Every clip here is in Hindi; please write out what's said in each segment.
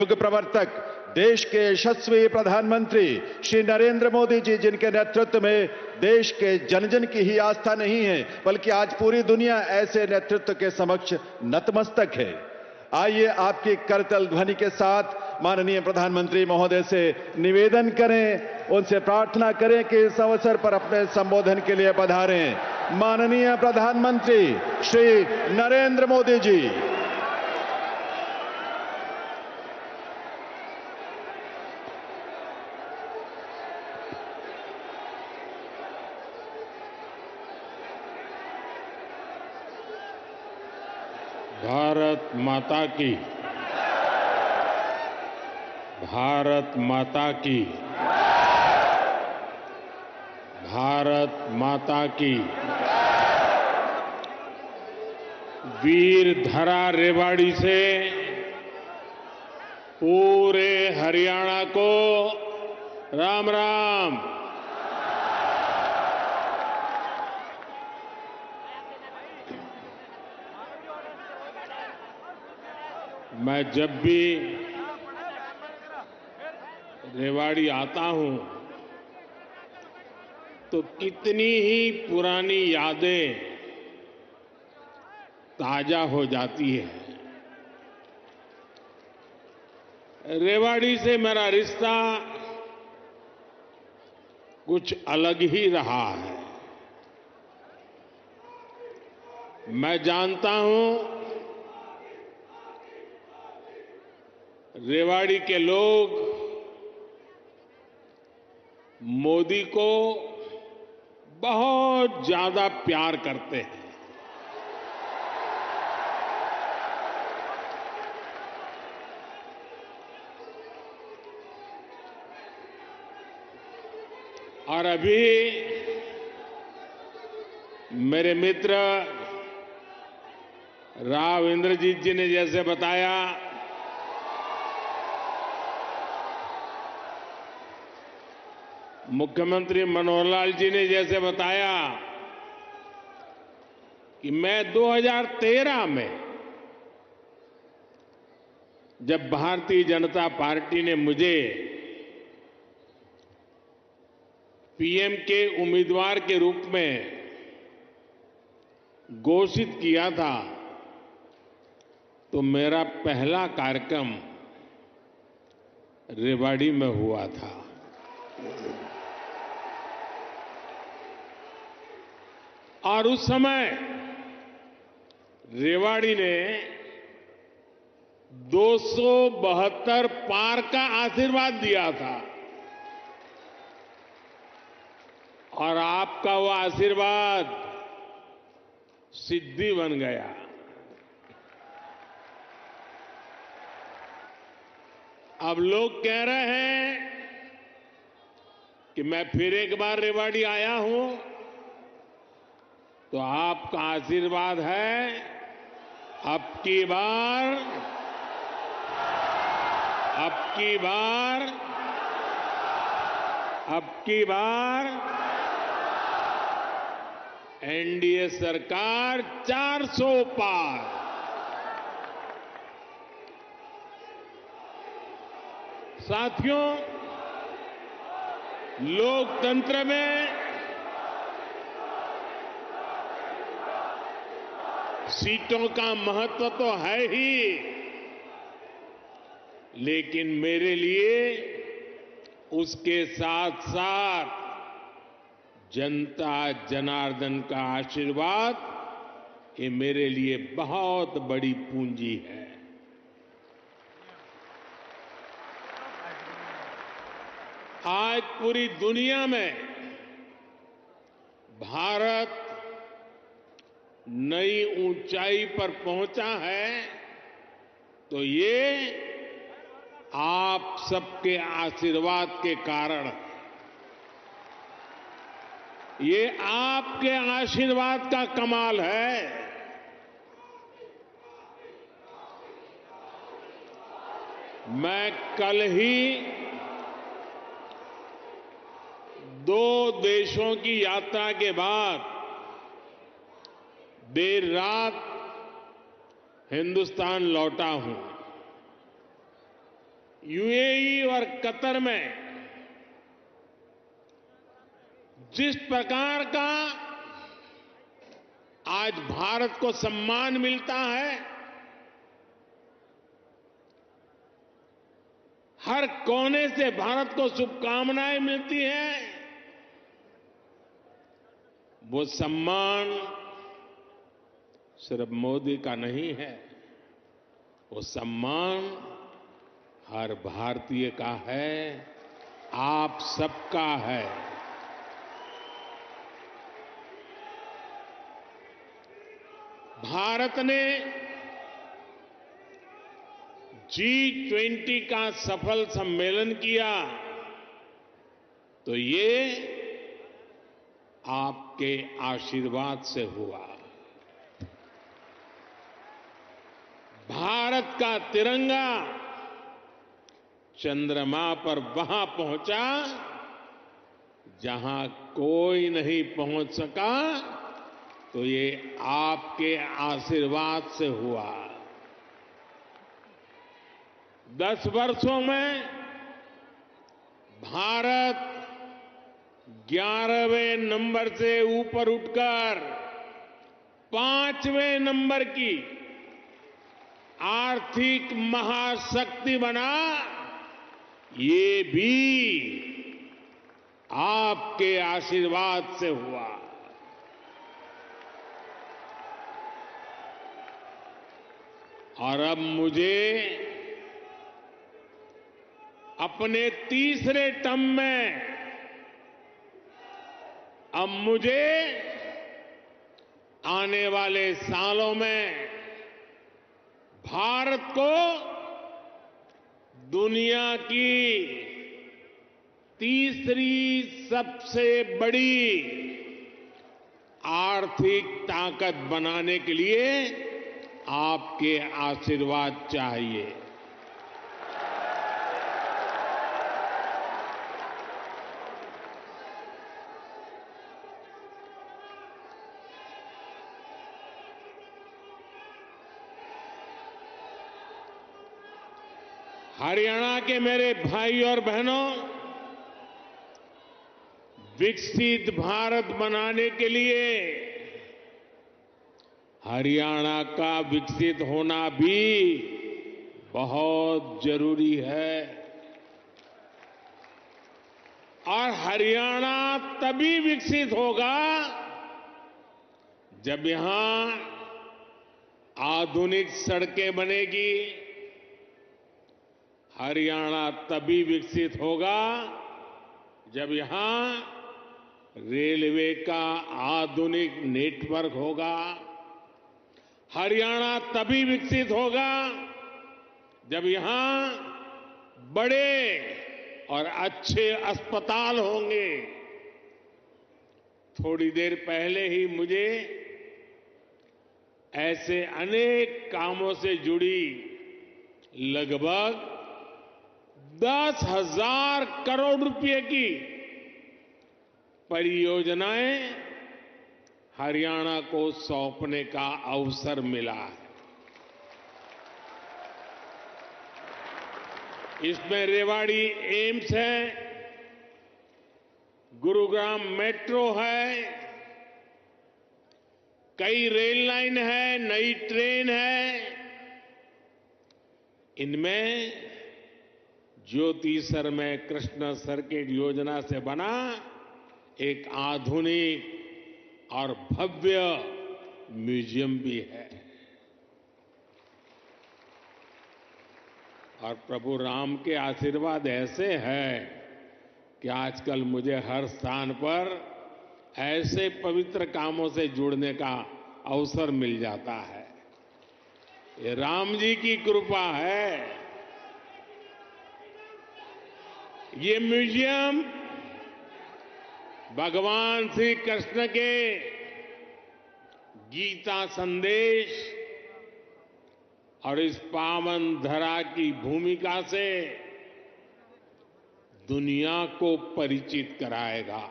युग प्रवर्तक देश के यशस्वी प्रधानमंत्री श्री नरेंद्र मोदी जी, जिनके नेतृत्व में देश के जन जन की ही आस्था नहीं है बल्कि आज पूरी दुनिया ऐसे नेतृत्व के समक्ष नतमस्तक है। आइए आपकी करतल ध्वनि के साथ माननीय प्रधानमंत्री महोदय से निवेदन करें, उनसे प्रार्थना करें कि इस अवसर पर अपने संबोधन के लिए पधारें। माननीय प्रधानमंत्री श्री नरेंद्र मोदी जी। भारत माता की, भारत माता की, भारत माता की। वीर धरा रेवाड़ी से पूरे हरियाणा को राम राम। मैं जब भी रेवाड़ी आता हूं तो कितनी ही पुरानी यादें ताजा हो जाती है। रेवाड़ी से मेरा रिश्ता कुछ अलग ही रहा है। मैं जानता हूं रेवाड़ी के लोग मोदी को बहुत ज्यादा प्यार करते हैं। और अभी मेरे मित्र राव इंद्रजीत जी ने जैसे बताया, मुख्यमंत्री मनोहर लाल जी ने जैसे बताया कि मैं 2013 में जब भारतीय जनता पार्टी ने मुझे पीएम के उम्मीदवार के रूप में घोषित किया था तो मेरा पहला कार्यक्रम रेवाड़ी में हुआ था। और उस समय रेवाड़ी ने 272 पार का आशीर्वाद दिया था और आपका वो आशीर्वाद सिद्धि बन गया। अब लोग कह रहे हैं कि मैं फिर एक बार रेवाड़ी आया हूं तो आपका आशीर्वाद है, अब की बार, अब की बार, अब की बार एनडीए सरकार 400 पार। साथियों, लोकतंत्र में सीटों का महत्व तो है ही, लेकिन मेरे लिए उसके साथ साथ जनता जनार्दन का आशीर्वाद, ये मेरे लिए बहुत बड़ी पूंजी है। आज पूरी दुनिया में भारत नई ऊंचाई पर पहुंचा है तो ये आप सबके आशीर्वाद के कारण, ये आपके आशीर्वाद का कमाल है। मैं कल ही 2 देशों की यात्रा के बाद देर रात हिंदुस्तान लौटा हूं। यूएई और कतर में जिस प्रकार का आज भारत को सम्मान मिलता है, हर कोने से भारत को शुभकामनाएं मिलती हैं, वो सम्मान सिर्फ मोदी का नहीं है, वो सम्मान हर भारतीय का है, आप सबका है। भारत ने G20 का सफल सम्मेलन किया तो ये आपके आशीर्वाद से हुआ। भारत का तिरंगा चंद्रमा पर वहां पहुंचा जहां कोई नहीं पहुंच सका, तो ये आपके आशीर्वाद से हुआ। 10 वर्षों में भारत 11वें नंबर से ऊपर उठकर 5वें नंबर की आर्थिक महाशक्ति बना, ये भी आपके आशीर्वाद से हुआ। और अब मुझे अपने तीसरे टर्म में आने वाले सालों में भारत को दुनिया की तीसरी सबसे बड़ी आर्थिक ताकत बनाने के लिए आपके आशीर्वाद चाहिए। हरियाणा के मेरे भाई और बहनों, विकसित भारत बनाने के लिए हरियाणा का विकसित होना भी बहुत जरूरी है। और हरियाणा तभी विकसित होगा जब यहां आधुनिक सड़कें बनेगी। हरियाणा तभी विकसित होगा जब यहां रेलवे का आधुनिक नेटवर्क होगा। हरियाणा तभी विकसित होगा जब यहां बड़े और अच्छे अस्पताल होंगे। थोड़ी देर पहले ही मुझे ऐसे अनेक कामों से जुड़ी लगभग 10,000 करोड़ रुपए की परियोजनाएं हरियाणा को सौंपने का अवसर मिला है। इसमें रेवाड़ी एम्स है, गुरुग्राम मेट्रो है, कई रेल लाइन है, नई ट्रेन है। इनमें ज्योति सरमय कृष्ण सर्किट योजना से बना एक आधुनिक और भव्य म्यूजियम भी है। और प्रभु राम के आशीर्वाद ऐसे हैं कि आजकल मुझे हर स्थान पर ऐसे पवित्र कामों से जुड़ने का अवसर मिल जाता है। ये राम जी की कृपा है। ये म्यूजियम भगवान श्री कृष्ण के गीता संदेश और इस पावन धरा की भूमिका से दुनिया को परिचित कराएगा।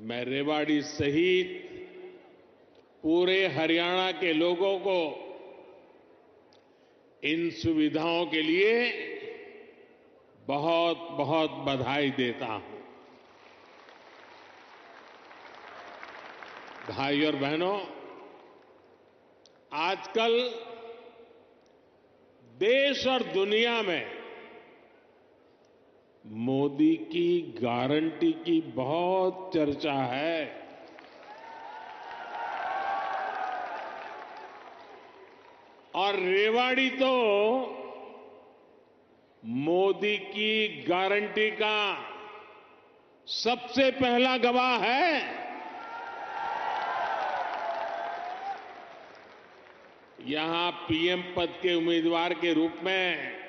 मैं रेवाड़ी सहित पूरे हरियाणा के लोगों को इन सुविधाओं के लिए बहुत बहुत बधाई देता हूं। भाई और बहनों, आजकल देश और दुनिया में मोदी की गारंटी की बहुत चर्चा है। और रेवाड़ी तो मोदी की गारंटी का सबसे पहला गवाह है। यहां पीएम पद के उम्मीदवार के रूप में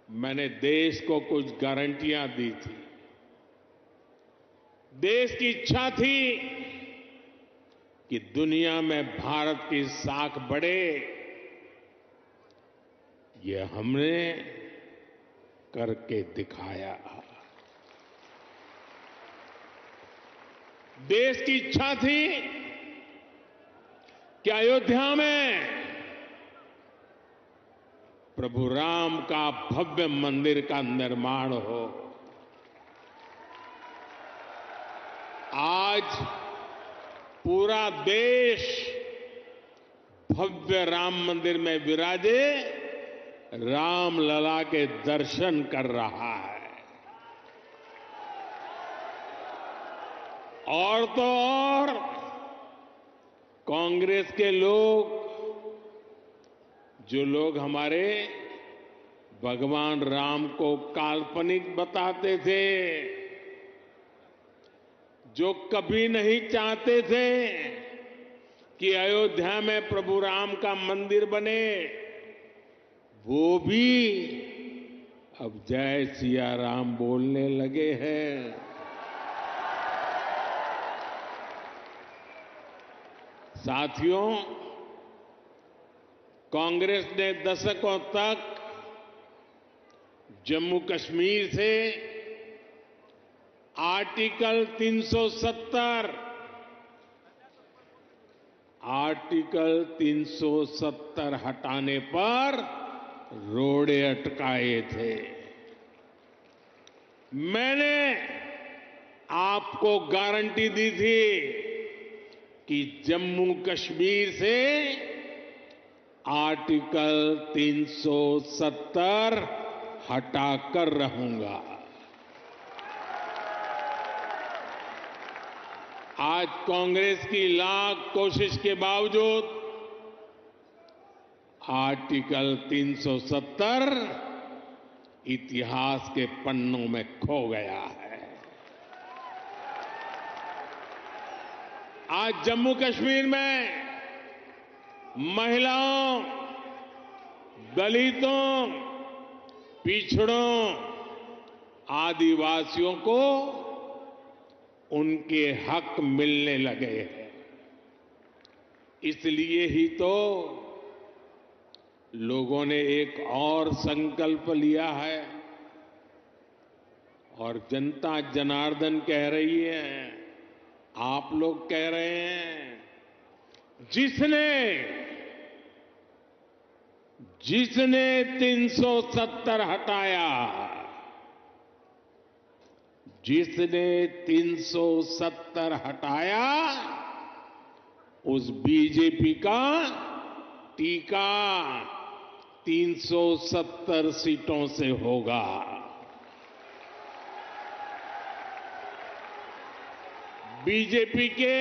मैंने देश को कुछ गारंटियां दी थी। देश की इच्छा थी कि दुनिया में भारत की साख बढ़े। ये हमने करके दिखाया। देश की इच्छा थी कि अयोध्या में प्रभु राम का भव्य मंदिर का निर्माण हो। आज पूरा देश भव्य राम मंदिर में विराजे राम लला के दर्शन कर रहा है। और तो और कांग्रेस के लोग, जो लोग हमारे भगवान राम को काल्पनिक बताते थे, जो कभी नहीं चाहते थे कि अयोध्या में प्रभु राम का मंदिर बने, वो भी अब जय सिया राम बोलने लगे हैं। साथियों, कांग्रेस ने दशकों तक जम्मू कश्मीर से आर्टिकल 370 हटाने पर रोड़े अटकाए थे। मैंने आपको गारंटी दी थी कि जम्मू कश्मीर से आर्टिकल 370 हटाकर रहूंगा। आज कांग्रेस की लाख कोशिश के बावजूद आर्टिकल 370 इतिहास के पन्नों में खो गया है। आज जम्मू कश्मीर में महिलाओं, दलितों, पिछड़ों, आदिवासियों को उनके हक मिलने लगे हैं। इसलिए ही तो लोगों ने एक और संकल्प लिया है और जनता जनार्दन कह रही है, आप लोग कह रहे हैं, जिसने 370 हटाया, जिसने 370 हटाया, उस बीजेपी का टीका 370 सीटों से होगा। बीजेपी के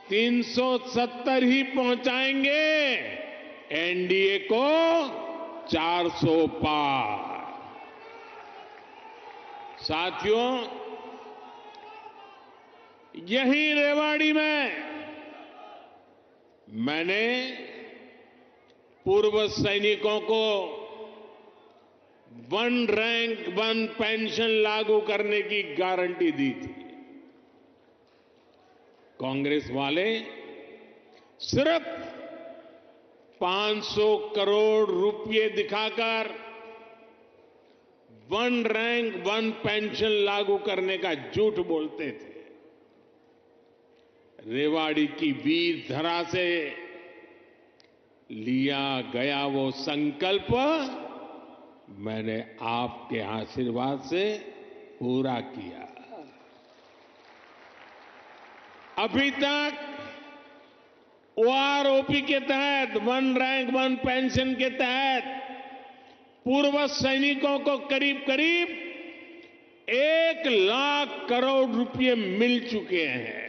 370 ही पहुंचाएंगे एनडीए को 400 पार। साथियों, यही रेवाड़ी में मैंने पूर्व सैनिकों को 1 रैंक 1 पेंशन लागू करने की गारंटी दी थी। कांग्रेस वाले सिर्फ 500 करोड़ रुपए दिखाकर 1 रैंक 1 पेंशन लागू करने का झूठ बोलते थे। रेवाड़ी की वीर धरा से लिया गया वो संकल्प मैंने आपके आशीर्वाद से पूरा किया। अभी तक ओआरओपी के तहत, वन रैंक वन पेंशन के तहत पूर्व सैनिकों को करीब करीब 1,00,000 करोड़ रुपए मिल चुके हैं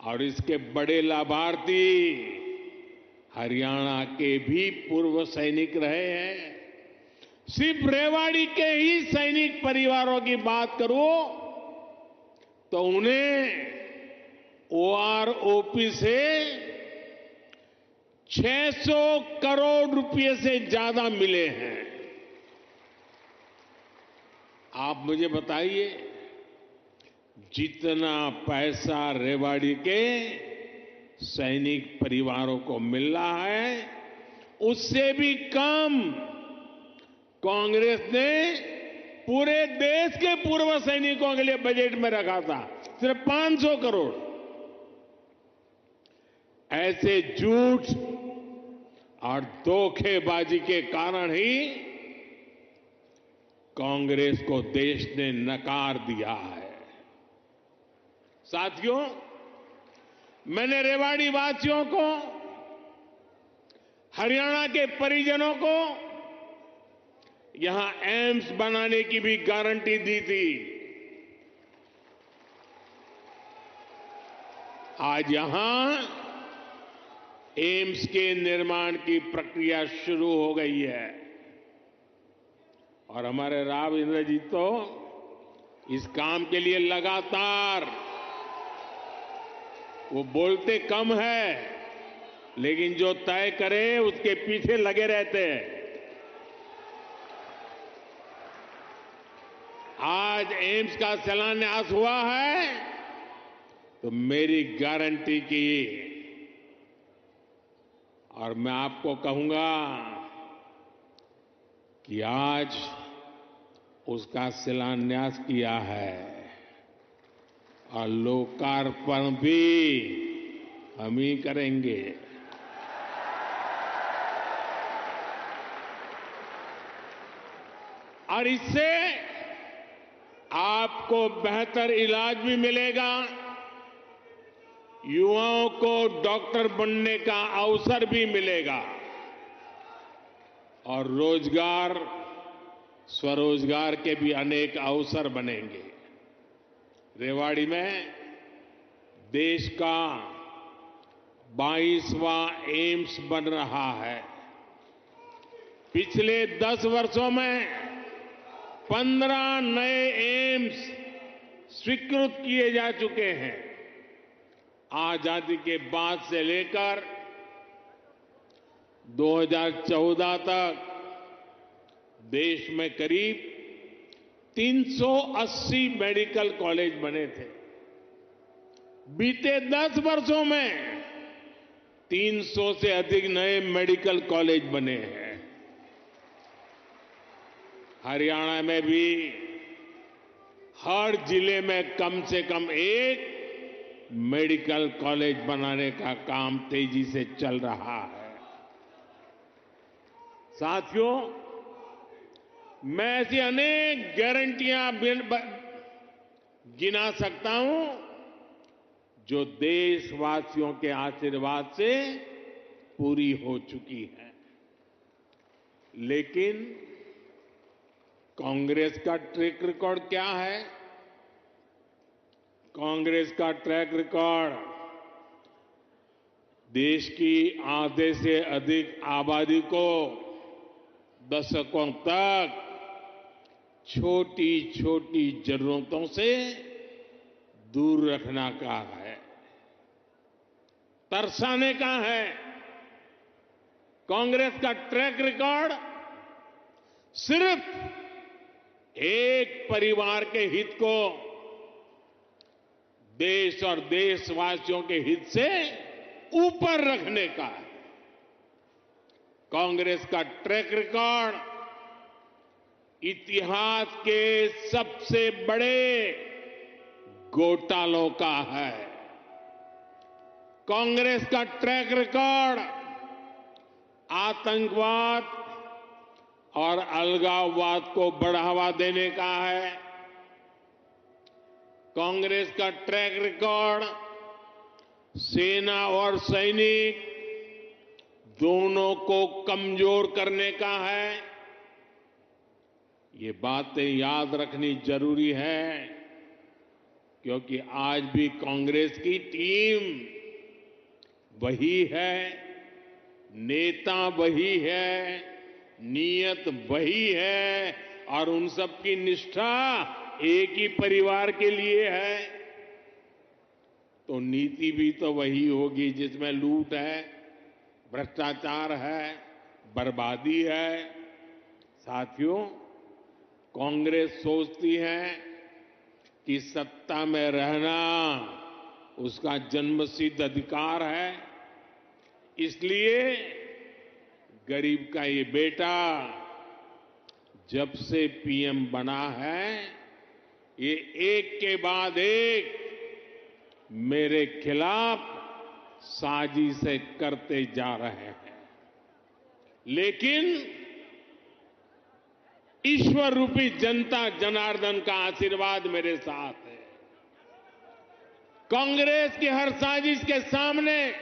और इसके बड़े लाभार्थी हरियाणा के भी पूर्व सैनिक रहे हैं। सिर्फ रेवाड़ी के ही सैनिक परिवारों की बात करूं तो उन्हें ओआरओपी से 600 करोड़ रुपए से ज्यादा मिले हैं। आप मुझे बताइए, जितना पैसा रेवाड़ी के सैनिक परिवारों को मिल रहा है उससे भी कम कांग्रेस ने पूरे देश के पूर्व सैनिकों के लिए बजट में रखा था, सिर्फ 500 करोड़। ऐसे झूठ और धोखेबाजी के कारण ही कांग्रेस को देश ने नकार दिया है। साथियों, मैंने रेवाड़ी वासियों को, हरियाणा के परिजनों को यहां एम्स बनाने की भी गारंटी दी थी। आज यहां एम्स के निर्माण की प्रक्रिया शुरू हो गई है और हमारे राव इंद्रजीत तो इस काम के लिए लगातार, वो बोलते कम है लेकिन जो तय करे उसके पीछे लगे रहते हैं। आज एम्स का शिलान्यास हुआ है तो मेरी गारंटी की, और मैं आपको कहूंगा कि आज उसका शिलान्यास किया है और लोकार्पण भी हम ही करेंगे। और इससे आपको बेहतर इलाज भी मिलेगा, युवाओं को डॉक्टर बनने का अवसर भी मिलेगा और रोजगार, स्वरोजगार के भी अनेक अवसर बनेंगे। रेवाड़ी में देश का 22वां एम्स बन रहा है। पिछले 10 वर्षों में 15 नए एम्स स्वीकृत किए जा चुके हैं। आजादी के बाद से लेकर 2014 तक देश में करीब 380 मेडिकल कॉलेज बने थे। बीते 10 वर्षों में 300 से अधिक नए मेडिकल कॉलेज बने हैं। हरियाणा में भी हर जिले में कम से कम एक मेडिकल कॉलेज बनाने का काम तेजी से चल रहा है। साथियों, मैं ऐसी अनेक गारंटियां गिना सकता हूं जो देशवासियों के आशीर्वाद से पूरी हो चुकी है। लेकिन कांग्रेस का ट्रैक रिकॉर्ड क्या है? कांग्रेस का ट्रैक रिकॉर्ड देश की आधे से अधिक आबादी को दशकों तक छोटी छोटी जरूरतों से दूर रखना का है, तरसाने का है। कांग्रेस का ट्रैक रिकॉर्ड सिर्फ एक परिवार के हित को देश और देशवासियों के हित से ऊपर रखने का है। कांग्रेस का ट्रैक रिकॉर्ड इतिहास के सबसे बड़े घोटालों का है। कांग्रेस का ट्रैक रिकॉर्ड आतंकवाद और अलगाववाद को बढ़ावा देने का है। कांग्रेस का ट्रैक रिकॉर्ड सेना और सैनिक दोनों को कमजोर करने का है। ये बातें याद रखनी जरूरी है, क्योंकि आज भी कांग्रेस की टीम वही है, नेता वही है, नीयत वही है और उन सब की निष्ठा एक ही परिवार के लिए है। तो नीति भी तो वही होगी जिसमें लूट है, भ्रष्टाचार है, बर्बादी है। साथियों, कांग्रेस सोचती है कि सत्ता में रहना उसका जन्मसिद्ध अधिकार है, इसलिए गरीब का ये बेटा जब से पीएम बना है, ये एक के बाद एक मेरे खिलाफ साजिशें करते जा रहे हैं। लेकिन ईश्वर रूपी जनता जनार्दन का आशीर्वाद मेरे साथ है। कांग्रेस की हर साजिश के सामने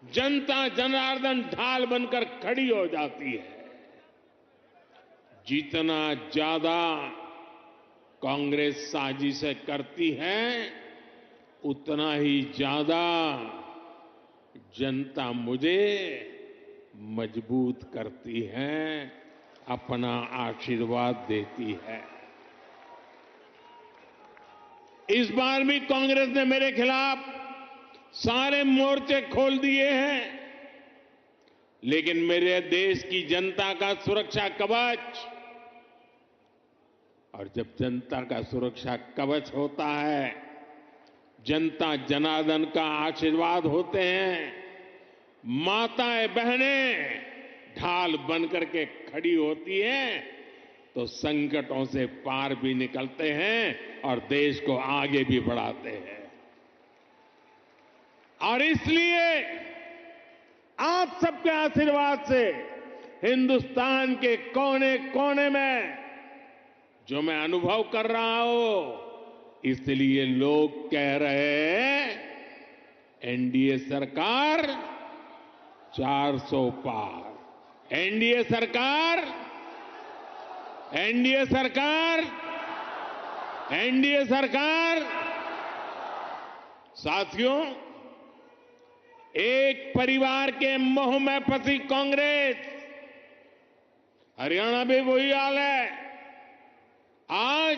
जनता जनार्दन ढाल बनकर खड़ी हो जाती है। जितना ज्यादा कांग्रेस साजिशें करती है, उतना ही ज्यादा जनता मुझे मजबूत करती है, अपना आशीर्वाद देती है। इस बार भी कांग्रेस ने मेरे खिलाफ सारे मोर्चे खोल दिए हैं, लेकिन मेरे देश की जनता का सुरक्षा कवच, और जब जनता का सुरक्षा कवच होता है, जनता जनार्दन का आशीर्वाद होते हैं, माताएं बहनें ढाल बनकर के खड़ी होती हैं, तो संकटों से पार भी निकलते हैं और देश को आगे भी बढ़ाते हैं। और इसलिए आप सबके आशीर्वाद से हिंदुस्तान के कोने कोने में जो मैं अनुभव कर रहा हूं, इसलिए लोग कह रहे हैं एनडीए सरकार 400 पार। एनडीए सरकार, एनडीए सरकार, एनडीए सरकार। साथियों, एक परिवार के मोह में फंसी कांग्रेस, हरियाणा में वही हाल है, आज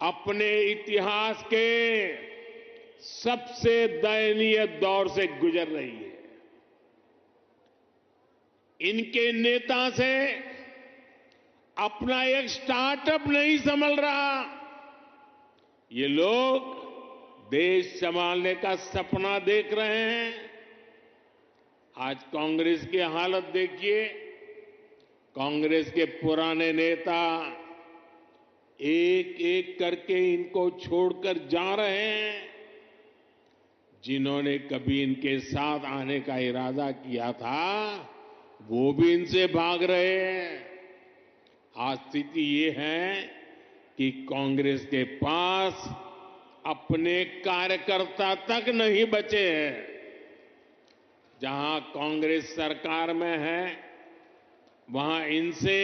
अपने इतिहास के सबसे दयनीय दौर से गुजर रही है। इनके नेता से अपना एक स्टार्टअप नहीं संभल रहा। ये लोग देश संभालने का सपना देख रहे हैं। आज कांग्रेस की हालत देखिए। कांग्रेस के पुराने नेता एक एक करके इनको छोड़कर जा रहे हैं। जिन्होंने कभी इनके साथ आने का इरादा किया था, वो भी इनसे भाग रहे हैं। आज स्थिति ये है कि कांग्रेस के पास अपने कार्यकर्ता तक नहीं बचे हैं। जहां कांग्रेस सरकार में है, वहां इनसे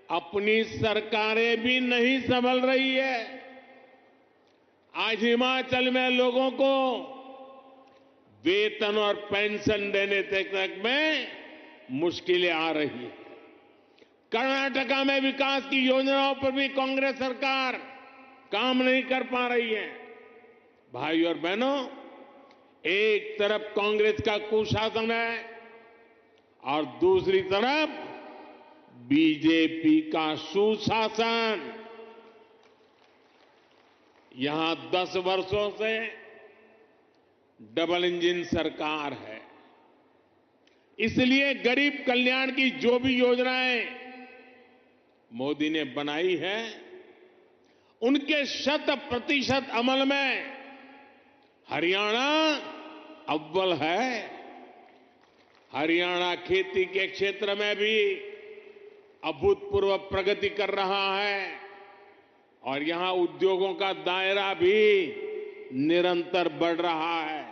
अपनी सरकारें भी नहीं संभल रही है। आज हिमाचल में लोगों को वेतन और पेंशन देने तक में मुश्किलें आ रही है। कर्नाटका में विकास की योजनाओं पर भी कांग्रेस सरकार काम नहीं कर पा रही है। भाई और बहनों, एक तरफ कांग्रेस का कुशासन है और दूसरी तरफ बीजेपी का सुशासन। यहां 10 वर्षों से डबल इंजन सरकार है। इसलिए गरीब कल्याण की जो भी योजनाएं मोदी ने बनाई है, उनके 100% अमल में हरियाणा अव्वल है। हरियाणा खेती के क्षेत्र में भी अभूतपूर्व प्रगति कर रहा है और यहां उद्योगों का दायरा भी निरंतर बढ़ रहा है।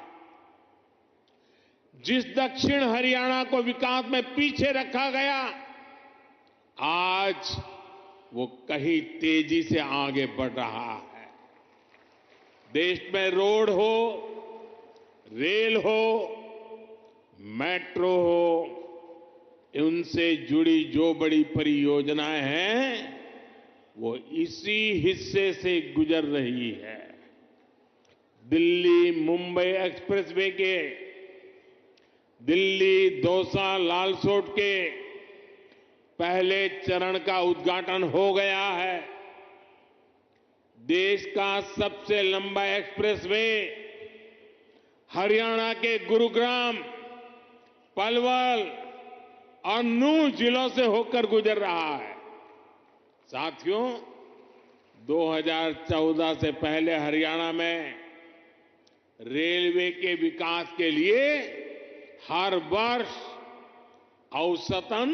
जिस दक्षिण हरियाणा को विकास में पीछे रखा गया, आज वो कहीं तेजी से आगे बढ़ रहा है। देश में रोड हो, रेल हो, मेट्रो हो, उनसे जुड़ी जो बड़ी परियोजनाएं हैं, वो इसी हिस्से से गुजर रही है। दिल्ली मुंबई एक्सप्रेसवे के, दिल्ली दौसा लालसोट के पहले चरण का उद्घाटन हो गया है। देश का सबसे लंबा एक्सप्रेसवे हरियाणा के गुरुग्राम, पलवल और नूंह जिलों से होकर गुजर रहा है। साथियों, 2014 से पहले हरियाणा में रेलवे के विकास के लिए हर वर्ष औसतन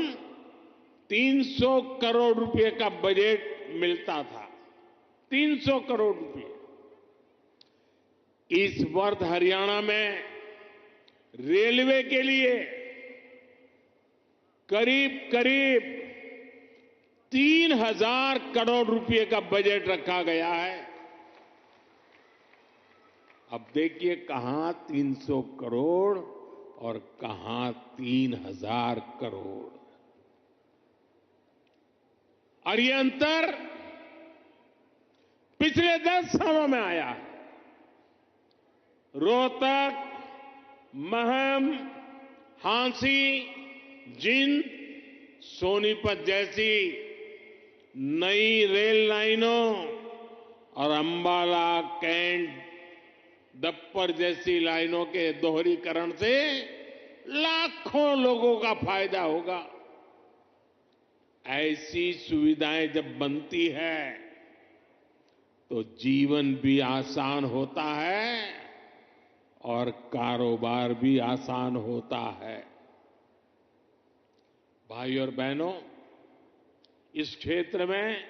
300 करोड़ रुपए का बजट मिलता था। 300 करोड़ रुपए। इस वर्ष हरियाणा में रेलवे के लिए करीब करीब 3000 करोड़ रुपए का बजट रखा गया है। अब देखिए, कहां 300 करोड़ और कहां 3000 करोड़, और ये अंतर पिछले 10 सालों में आया है। रोहतक, महम, हांसी, जिंद, सोनीपत जैसी नई रेल लाइनों और अंबाला, कैंट, दप्पर जैसी लाइनों के दोहरीकरण से लाखों लोगों का फायदा होगा। ऐसी सुविधाएं जब बनती है तो जीवन भी आसान होता है और कारोबार भी आसान होता है। भाई और बहनों, इस क्षेत्र में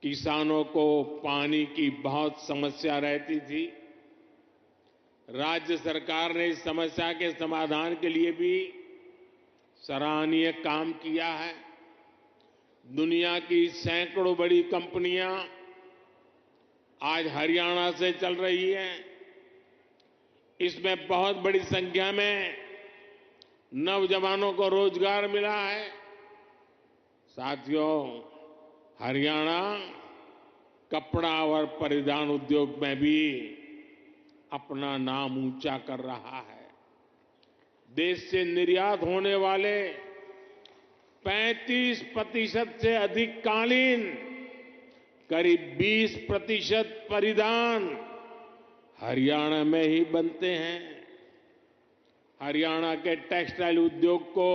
किसानों को पानी की बहुत समस्या रहती थी। राज्य सरकार ने इस समस्या के समाधान के लिए भी सराहनीय काम किया है। दुनिया की सैकड़ों बड़ी कंपनियां आज हरियाणा से चल रही हैं। इसमें बहुत बड़ी संख्या में नौजवानों को रोजगार मिला है। साथियों, हरियाणा कपड़ा और परिधान उद्योग में भी अपना नाम ऊंचा कर रहा है। देश से निर्यात होने वाले 35% से अधिक कालीन, करीब 20% परिधान हरियाणा में ही बनते हैं। हरियाणा के टेक्सटाइल उद्योग को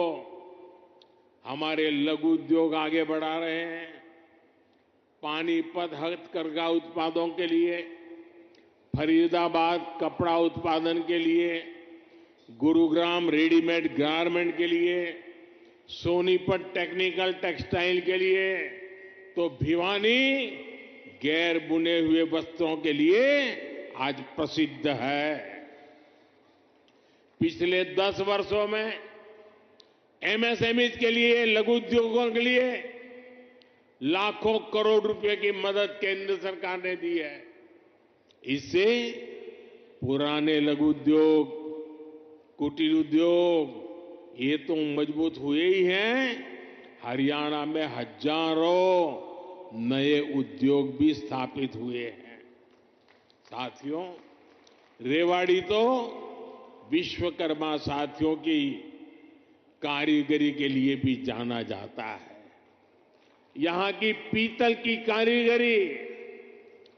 हमारे लघु उद्योग आगे बढ़ा रहे हैं। पानीपत हथकरघा उत्पादों के लिए, फरीदाबाद कपड़ा उत्पादन के लिए, गुरुग्राम रेडीमेड गारमेंट के लिए, सोनीपत टेक्निकल टेक्सटाइल के लिए, तो भिवानी गैर बुने हुए वस्त्रों के लिए आज प्रसिद्ध है। पिछले 10 वर्षों में एमएसएमई के लिए, लघु उद्योगों के लिए लाखों करोड़ रुपए की मदद केंद्र सरकार ने दी है। इससे पुराने लघु उद्योग, कुटीर उद्योग ये तो मजबूत हुए ही हैं, हरियाणा में हजारों नए उद्योग भी स्थापित हुए हैं। साथियों, रेवाड़ी तो विश्वकर्मा साथियों की कारीगरी के लिए भी जाना जाता है। यहां की पीतल की कारीगरी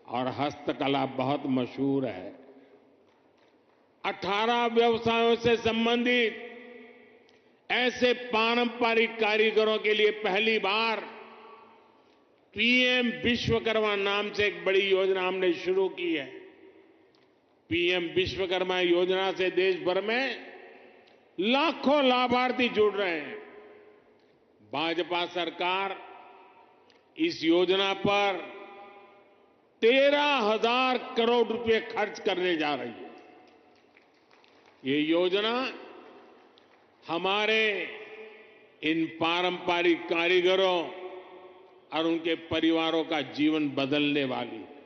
और हस्तकला बहुत मशहूर है। 18 व्यवसायों से संबंधित ऐसे पारंपरिक कारीगरों के लिए पहली बार पीएम विश्वकर्मा नाम से एक बड़ी योजना हमने शुरू की है। पीएम विश्वकर्मा योजना से देश भर में लाखों लाभार्थी जुड़ रहे हैं। भाजपा सरकार इस योजना पर 13,000 करोड़ रुपए खर्च करने जा रही है। ये योजना हमारे इन पारंपरिक कारीगरों और उनके परिवारों का जीवन बदलने वाली है।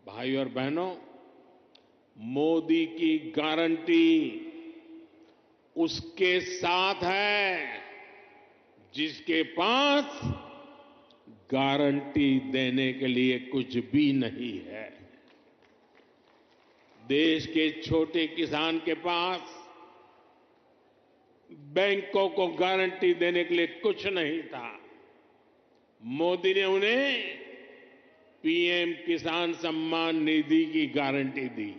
भाई और बहनों, मोदी की गारंटी उसके साथ है जिसके पास गारंटी देने के लिए कुछ भी नहीं है। देश के छोटे किसान के पास बैंकों को गारंटी देने के लिए कुछ नहीं था। मोदी ने उन्हें पीएम किसान सम्मान निधि की गारंटी दी।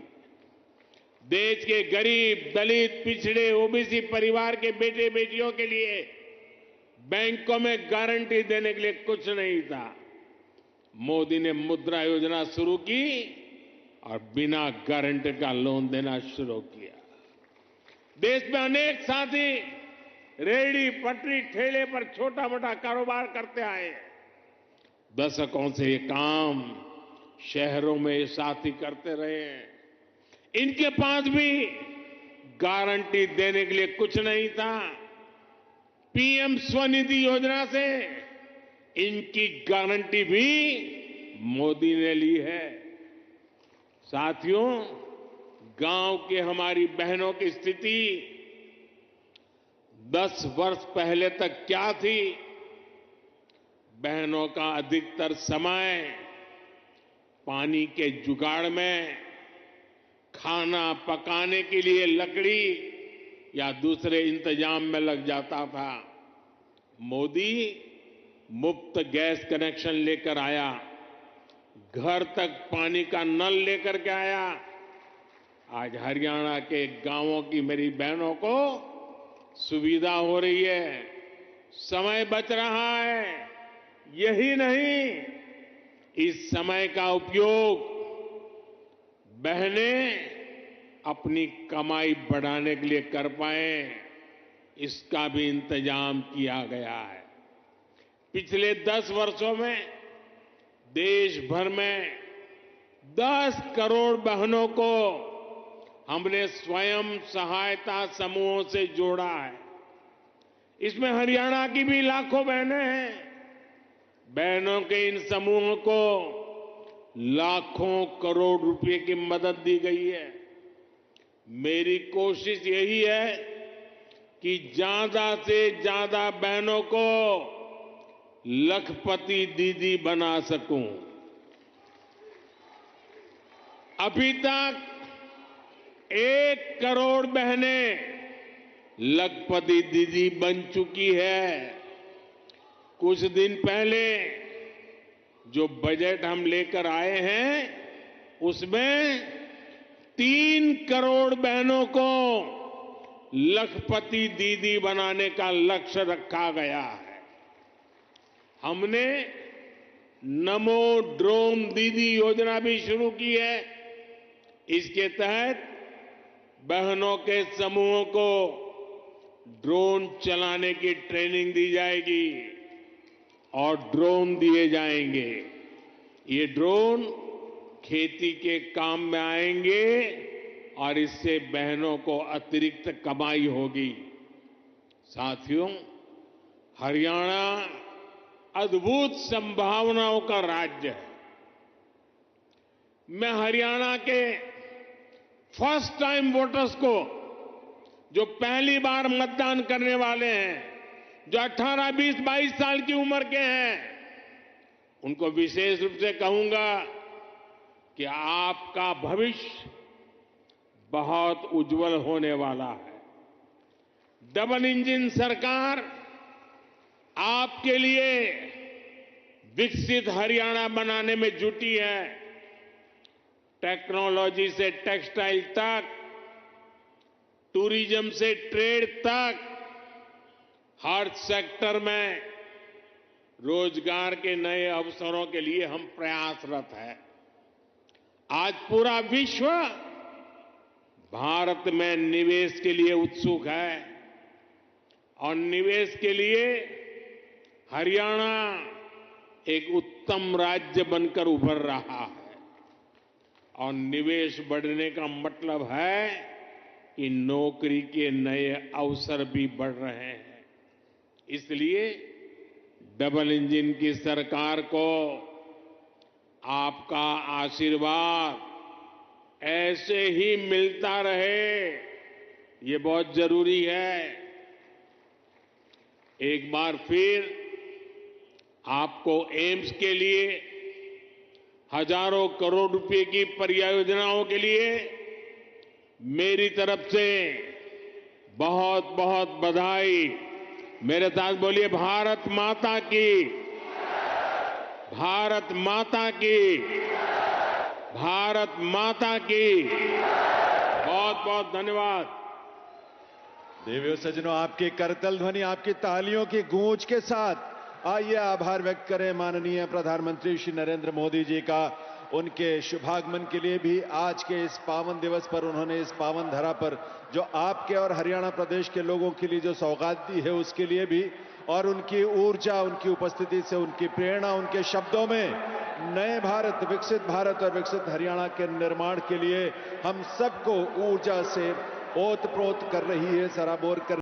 देश के गरीब, दलित, पिछड़े, ओबीसी परिवार के बेटे बेटियों के लिए बैंकों में गारंटी देने के लिए कुछ नहीं था। मोदी ने मुद्रा योजना शुरू की और बिना गारंटी का लोन देना शुरू किया। देश में अनेक साथी रेहड़ी, पटरी, ठेले पर छोटा मोटा कारोबार करते आए। दशकों से ये काम शहरों में ये साथी करते रहे हैं। इनके पास भी गारंटी देने के लिए कुछ नहीं था। पीएम स्वनिधि योजना से इनकी गारंटी भी मोदी ने ली है। साथियों, गांव की हमारी बहनों की स्थिति 10 वर्ष पहले तक क्या थी? बहनों का अधिकतर समय पानी के जुगाड़ में, खाना पकाने के लिए लकड़ी या दूसरे इंतजाम में लग जाता था। मोदी मुफ्त गैस कनेक्शन लेकर आया, घर तक पानी का नल लेकर के आया। आज हरियाणा के गांवों की मेरी बहनों को सुविधा हो रही है, समय बच रहा है। यही नहीं, इस समय का उपयोग बहनें अपनी कमाई बढ़ाने के लिए कर पाए, इसका भी इंतजाम किया गया है। पिछले 10 वर्षों में देश भर में 10 करोड़ बहनों को हमने स्वयं सहायता समूहों से जोड़ा है। इसमें हरियाणा की भी लाखों बहनें हैं। बहनों के इन समूहों को लाखों करोड़ रुपए की मदद दी गई है। मेरी कोशिश यही है कि ज्यादा से ज्यादा बहनों को लखपति दीदी बना सकूं। अभी तक 1 करोड़ बहनें लखपति दीदी बन चुकी है। कुछ दिन पहले जो बजट हम लेकर आए हैं, उसमें 3 करोड़ बहनों को लखपति दीदी बनाने का लक्ष्य रखा गया है। हमने नमो ड्रोन दीदी योजना भी शुरू की है। इसके तहत बहनों के समूहों को ड्रोन चलाने की ट्रेनिंग दी जाएगी और ड्रोन दिए जाएंगे। ये ड्रोन खेती के काम में आएंगे और इससे बहनों को अतिरिक्त कमाई होगी। साथियों, हरियाणा अद्भुत संभावनाओं का राज्य है। मैं हरियाणा के फर्स्ट टाइम वोटर्स को, जो पहली बार मतदान करने वाले हैं, जो 18, 20, 22 साल की उम्र के हैं, उनको विशेष रूप से कहूंगा कि आपका भविष्य बहुत उज्जवल होने वाला है। डबल इंजन सरकार आपके लिए विकसित हरियाणा बनाने में जुटी है। टेक्नोलॉजी से टेक्सटाइल तक, टूरिज्म से ट्रेड तक, हर सेक्टर में रोजगार के नए अवसरों के लिए हम प्रयासरत हैं। आज पूरा विश्व भारत में निवेश के लिए उत्सुक है और निवेश के लिए हरियाणा एक उत्तम राज्य बनकर उभर रहा है। और निवेश बढ़ने का मतलब है कि नौकरी के नए अवसर भी बढ़ रहे हैं। इसलिए डबल इंजन की सरकार को आपका आशीर्वाद ऐसे ही मिलता रहे, ये बहुत जरूरी है। एक बार फिर आपको एम्स के लिए हजारों करोड़ रुपए की परियोजनाओं के लिए मेरी तरफ से बहुत बहुत बधाई। मेरे साथ बोलिए, भारत माता की, भारत माता की, भारत माता की। बहुत बहुत धन्यवाद। देवियों सज्जनों, आपकी करतल ध्वनि, आपकी तालियों की गूंज के साथ आइए आभार व्यक्त करें माननीय प्रधानमंत्री श्री नरेंद्र मोदी जी का। उनके शुभागमन के लिए भी आज के इस पावन दिवस पर उन्होंने इस पावन धरा पर जो आपके और हरियाणा प्रदेश के लोगों के लिए जो सौगात दी है उसके लिए भी, और उनकी ऊर्जा, उनकी उपस्थिति से, उनकी प्रेरणा, उनके शब्दों में नए भारत, विकसित भारत और विकसित हरियाणा के निर्माण के लिए हम सबको ऊर्जा से ओत प्रोत कर रही है, सराबोर कर